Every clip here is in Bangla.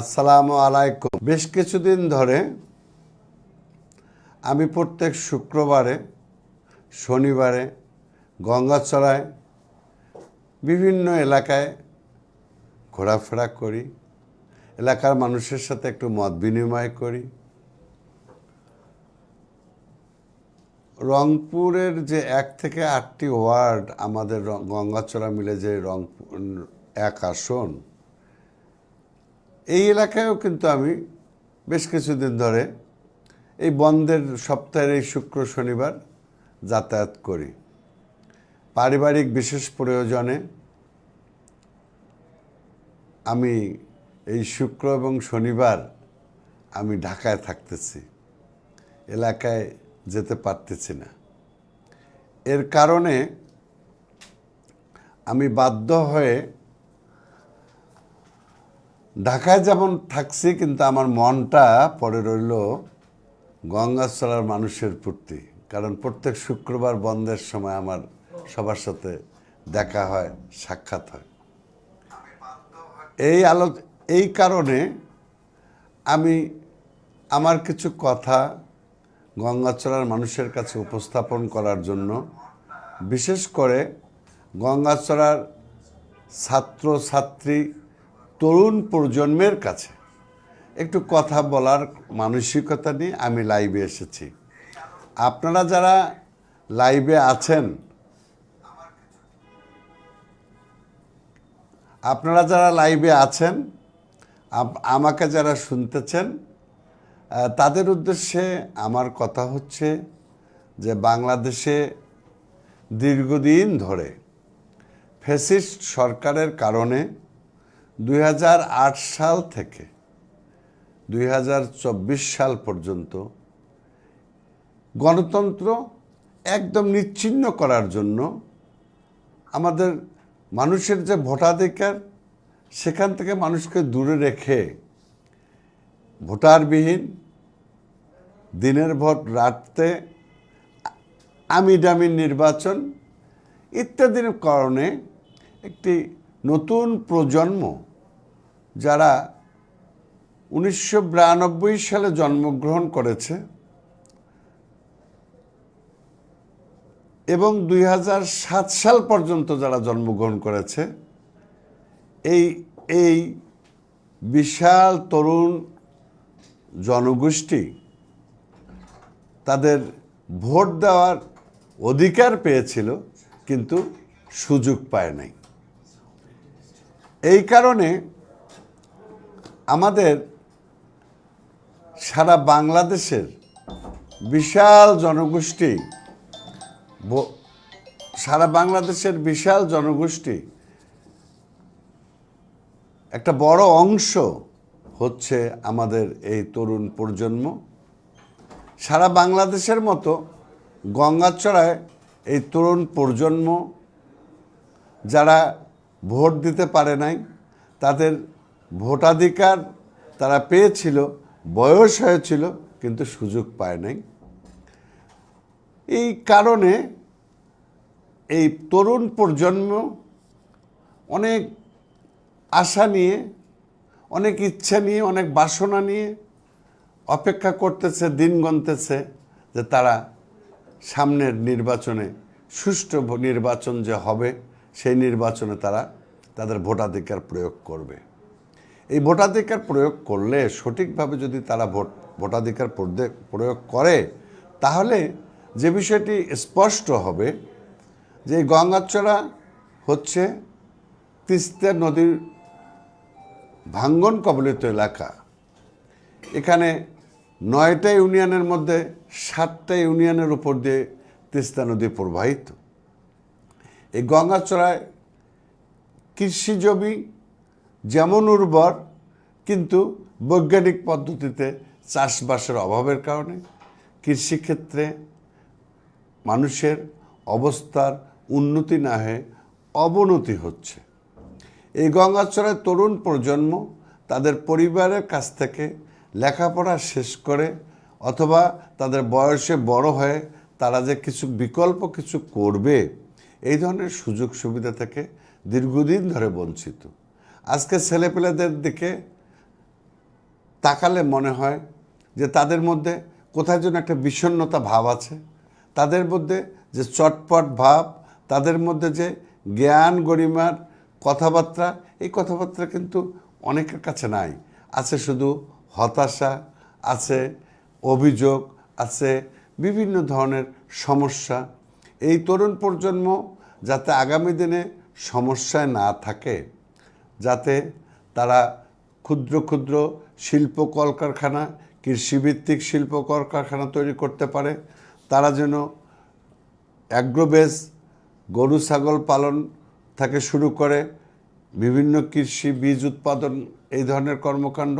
আসসালামু আলাইকুম। বেশ কিছুদিন ধরে আমি প্রত্যেক শুক্রবারে, শনিবারে গঙ্গাচড়ায় বিভিন্ন এলাকায় ঘোরাফেরা করি, এলাকার মানুষের সাথে একটু মত বিনিময় করি। রংপুরের যে 1 থেকে 8টি ওয়ার্ড আমাদের গঙ্গাচড়া মিলে যে রংপুর 1 আসন, এই এলাকায়ও কিন্তু আমি বেশ কিছুদিন ধরে এই বন্ধের সপ্তাহের এই শুক্র শনিবার যাতায়াত করি। পারিবারিক বিশেষ প্রয়োজনে আমি এই শুক্র এবং শনিবার আমি ঢাকায় থাকতেছি, এলাকায় যেতে পারতেছি না। এর কারণে আমি বাধ্য হয়ে ঢাকায় যেমন থাকছি, কিন্তু আমার মনটা পড়ে রইল গঙ্গাচড়ার মানুষের প্রতি। কারণ প্রত্যেক শুক্রবার বন্ধের সময় আমার সবার সাথে দেখা হয়, সাক্ষাৎ হয়। এই কারণে আমি আমার কিছু কথা গঙ্গাচড়ার মানুষের কাছে উপস্থাপন করার জন্য, বিশেষ করে গঙ্গাচড়ার ছাত্রছাত্রী তরুণ প্রজন্মের কাছে একটু কথা বলার মানসিকতা নিয়ে আমি লাইভে এসেছি। আপনারা যারা লাইভে আছেন, আমাকে যারা শুনতেছেন, তাদের উদ্দেশ্যে আমার কথা হচ্ছে যে বাংলাদেশে দীর্ঘদিন ধরে ফ্যাসিস্ট সরকারের কারণে 2008 সাল থেকে 2024 সাল পর্যন্ত গণতন্ত্র একদম নিচ্ছিন্ন করার জন্য আমাদের মানুষের যে ভোটাধিকার, সেখান থেকে মানুষকে দূরে রেখে ভোটারবিহীন, দিনের ভোট রাতে আমিডামি নির্বাচন ইত্যাদির কারণে একটি নতুন প্রজন্ম, যারা 1992 সালে জন্মগ্রহণ করেছে এবং 2007 সাল পর্যন্ত যারা জন্মগ্রহণ করেছে, এই বিশাল তরুণ জনগোষ্ঠী তাদের ভোট দেওয়ার অধিকার পেয়েছিল, কিন্তু সুযোগ পায় নাই। এই কারণে আমাদের সারা বাংলাদেশের বিশাল জনগোষ্ঠী একটা বড় অংশ হচ্ছে আমাদের এই তরুণ প্রজন্ম। সারা বাংলাদেশের মতো গঙ্গাচড়ায় এই তরুণ প্রজন্ম যারা ভোট দিতে পারে নাই, তাদের ভোটাধিকার তারা পেয়েছিল, বয়স হয়েছিল, কিন্তু সুযোগ পায় নাই। এই কারণে এই তরুণ প্রজন্ম অনেক আশা নিয়ে, অনেক ইচ্ছা নিয়ে, অনেক বাসনা নিয়ে অপেক্ষা করতেছে, দিন গুনতেছে যে তারা সামনের নির্বাচনে, সুষ্ঠু নির্বাচন যে হবে, সেই নির্বাচনে তারা তাদের ভোটাধিকার প্রয়োগ করবে। এই ভোটাধিকার প্রয়োগ করলে, সঠিকভাবে যদি তারা ভোটাধিকার প্রয়োগ করে, তাহলে যে বিষয়টি স্পষ্ট হবে যে এই গঙ্গাচড়া হচ্ছে তিস্তা নদীর ভাঙ্গন কবলিত এলাকা। এখানে 9টা ইউনিয়নের মধ্যে 7টা ইউনিয়নের উপর দিয়ে তিস্তা নদী প্রবাহিত। এই গঙ্গাচড়ায় কৃষি জমি যেমন উর্বর, কিন্তু বৈজ্ঞানিক পদ্ধতিতে চাষবাসের অভাবের কারণে কৃষিক্ষেত্রে মানুষের অবস্থার উন্নতি না হয়ে অবনতি হচ্ছে। এই গঙ্গাচড়ায় তরুণ প্রজন্ম তাদের পরিবারের কাছ থেকে লেখাপড়া শেষ করে, অথবা তাদের বয়সে বড় হয়ে তারা যে বিকল্প কিছু করবে, এই ধরনের সুযোগ সুবিধা থেকে দীর্ঘদিন ধরে বঞ্চিত। আজকে ছেলেপেলেদের দিকে তাকালে মনে হয় যে তাদের মধ্যে কোথায় যেন একটা বিষণ্ণতা ভাব আছে, তাদের মধ্যে যে চটপট ভাব, তাদের মধ্যে যে জ্ঞান গরিমার কথাবার্তা, এই কথাবার্তা কিন্তু অনেকের কাছে নাই। আছে শুধু হতাশা, আছে অভিযোগ, আছে বিভিন্ন ধরনের সমস্যা। এই তরুণ প্রজন্ম যাতে আগামী দিনে সমস্যায় না থাকে, যাতে তারা ক্ষুদ্র ক্ষুদ্র শিল্প কলকারখানা, কৃষিভিত্তিক শিল্প কলকারখানা তৈরি করতে পারে, তারা যেন অ্যাগ্রোবেস, গরু ছাগল পালন থেকে শুরু করে বিভিন্ন কৃষি বীজ উৎপাদন, এই ধরনের কর্মকাণ্ড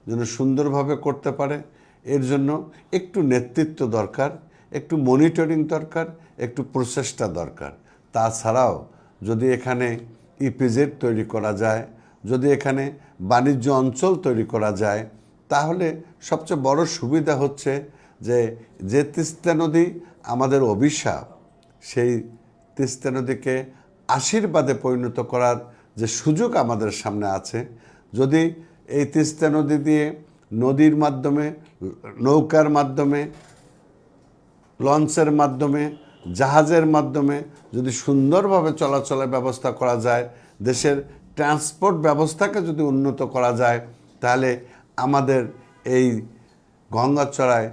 যেন সুন্দরভাবে করতে পারে। এর জন্য একটু নেতৃত্ব দরকার, একটু মনিটরিং দরকার, একটু প্রচেষ্টা দরকার। তাছাড়াও যদি এখানে ইপিজেড তৈরি করা যায়, যদি এখানে বাণিজ্য অঞ্চল তৈরি করা যায়, তাহলে সবচেয়ে বড় সুবিধা হচ্ছে যে তিস্তা নদী আমাদের অভিশাপ, সেই তিস্তা নদীকে আশীর্বাদে পরিণত করার যে সুযোগ আমাদের সামনে আছে। যদি এই তিস্তা নদী দিয়ে নদীর মাধ্যমে, নৌকার মাধ্যমে, লঞ্চের মাধ্যমে, জাহাজের মাধ্যমে যদি সুন্দরভাবে চলাচলের ব্যবস্থা করা যায়, দেশের ট্রান্সপোর্ট ব্যবস্থাকে যদি উন্নত করা যায়, তাহলে আমাদের এই গঙ্গাচড়ায়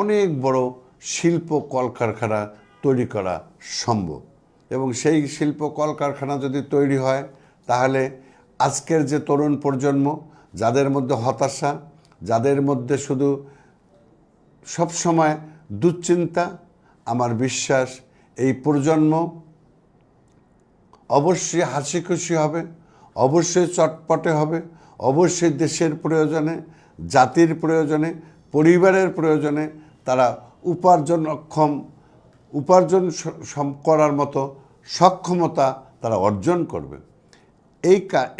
অনেক বড় শিল্প কলকারখানা তৈরি করা সম্ভব। এবং সেই শিল্প কলকারখানা যদি তৈরি হয়, তাহলে আজকের যে তরুণ প্রজন্ম, যাদের মধ্যে হতাশা, যাদের মধ্যে শুধু সবসময় দুশ্চিন্তা, আমার বিশ্বাস এই প্রজন্ম অবশ্যই হাসি খুশি হবে, অবশ্যই চটপটে হবে, অবশ্যই দেশের প্রয়োজনে, জাতির প্রয়োজনে, পরিবারের প্রয়োজনে তারা উপার্জন করার মতো সক্ষমতা তারা অর্জন করবে।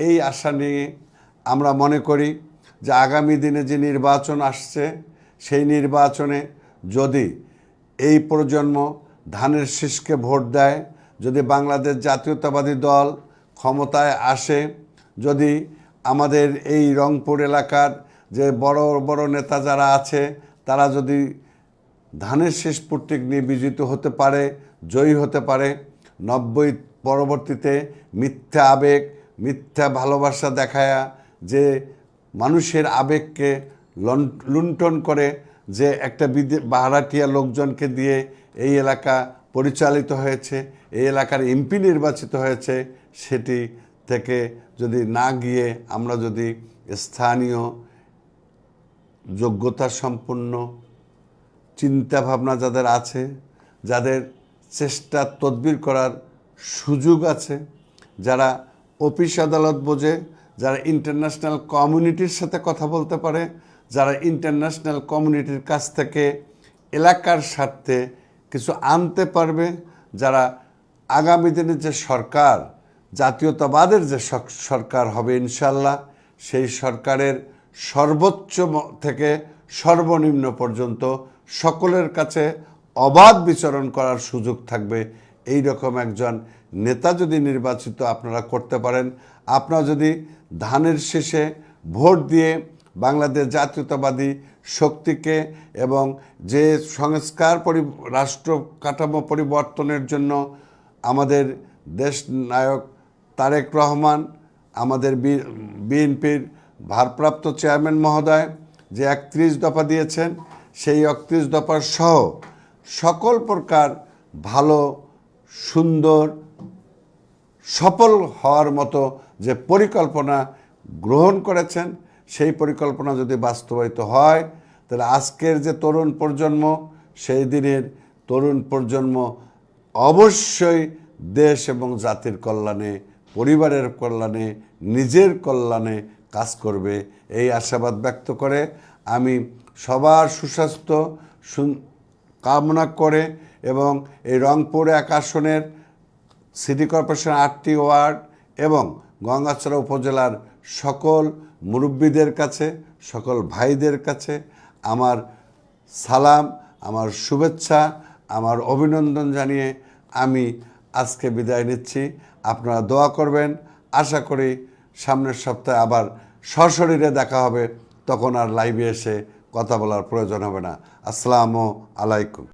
এই আশা নিয়ে আমরা মনে করি যে আগামী দিনে যে নির্বাচন আসছে, সেই নির্বাচনে যদি এই প্রজন্ম ধানের শীষকে ভোট দেয়, যদি বাংলাদেশ জাতীয়তাবাদী দল ক্ষমতায় আসে, যদি আমাদের এই রংপুর এলাকার যে বড় বড় নেতা যারা আছে, তারা যদি ধানের শীষ প্রতীক নিয়ে বিজিত হতে পারে, জয়ী হতে পারে, 90 পরবর্তীতে মিথ্যা আবেগ, মিথ্যা ভালোবাসা দেখায়া যে মানুষের আবেগকে লুণ্ঠন করে, যে একটা ভাড়াটিয়া লোকজনকে দিয়ে এই এলাকা পরিচালিত হয়েছে, এই এলাকার এমপি নির্বাচিত হয়েছে, সেটি থেকে যদি না গিয়ে আমরা যদি স্থানীয় যোগ্যতা সম্পন্ন চিন্তাভাবনা যাদের আছে, যাদের চেষ্টা তদবির করার সুযোগ আছে, যারা অফিস আদালত বোঝে, যারা ইন্টারন্যাশনাল কমিউনিটির সাথে কথা বলতে পারে, যারা ইন্টারন্যাশনাল কমিউনিটির কাছ থেকে এলাকার স্বার্থে কিছু আনতে পারবে, যারা আগামী দিনে যে সরকার, জাতীয়তাবাদের যে সরকার হবে ইনশাল্লাহ, সেই সরকারের সর্বোচ্চ থেকে সর্বনিম্ন পর্যন্ত সকলের কাছে অবাধ বিচরণ করার সুযোগ থাকবে। এই রকম একজন নেতা যদি নির্বাচিত আপনারা করতে পারেন, আপনারা যদি ধানের শীষে ভোট দিয়ে বাংলাদেশ জাতীয়তাবাদী শক্তিকে এবং যে সংস্কার রাষ্ট্র কাঠামো পরিবর্তনের জন্য আমাদের দেশ নায়ক তারেক রহমান, আমাদের বিএনপির ভারপ্রাপ্ত চেয়ারম্যান মহোদয় যে 31 দফা দিয়েছেন, সেই 31 দফা সহ সকল প্রকার ভালো, সুন্দর, সফল হওয়ার মতো যে পরিকল্পনা গ্রহণ করেছেন, সেই পরিকল্পনা যদি বাস্তবায়িত হয়, তাহলে আজকের যে তরুণ প্রজন্ম, সেই দিনের তরুণ প্রজন্ম অবশ্যই দেশ এবং জাতির কল্যাণে, পরিবারের কল্যাণে, নিজের কল্যাণে কাজ করবে। এই আশাবাদ ব্যক্ত করে আমি সবার সুস্বাস্থ্য কামনা করে এবং এই রংপুর 1 আসনের সিটি কর্পোরেশন 8টি ওয়ার্ড এবং গঙ্গাচড়া উপজেলার সকল মুরব্বীদের কাছে, সকল ভাইদের কাছে আমার সালাম, আমার শুভেচ্ছা, আমার অভিনন্দন জানিয়ে আমি আজকে বিদায় নিচ্ছি। আপনারা দোয়া করবেন। আশা করি সামনের সপ্তাহে আবার সশরীরে দেখা হবে। তখন আর লাইভে এসে কথা বলার প্রয়োজন হবে না। আসসালামু আলাইকুম।